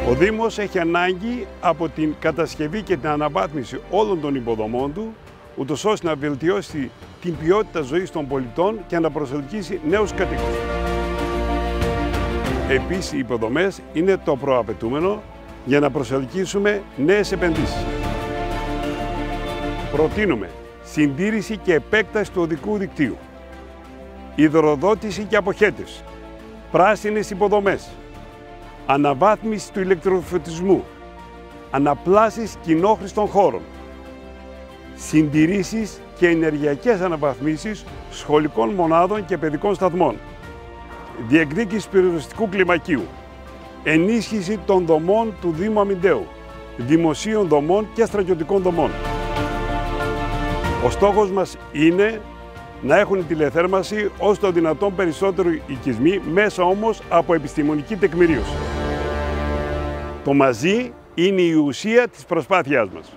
Ο Δήμος έχει ανάγκη από την κατασκευή και την αναβάθμιση όλων των υποδομών του, ούτως ώστε να βελτιώσει την ποιότητα ζωής των πολιτών και να προσελκύσει νέους κατοίκους. Επίσης, οι υποδομές είναι το προαπαιτούμενο για να προσελκύσουμε νέες επενδύσεις. Προτείνουμε συντήρηση και επέκταση του οδικού δικτύου, υδροδότηση και αποχέτευση, πράσινες υποδομές, αναβάθμιση του ηλεκτροφωτισμού, αναπλάσεις κοινόχρηστων χώρων, συντηρήσεις και ενεργειακές αναβαθμίσεις σχολικών μονάδων και παιδικών σταθμών, διεκδίκηση πυροσβεστικού κλιμακίου, ενίσχυση των δομών του Δήμου Αμυντέου, δημοσίων δομών και στρατιωτικών δομών. Ο στόχος μας είναι να έχουν τηλεθέρμανση όσο το δυνατόν περισσότερο οικισμοί, μέσα όμως από επιστημονική τεκμηρίωση. Το μαζί είναι η ουσία της προσπάθειάς μας.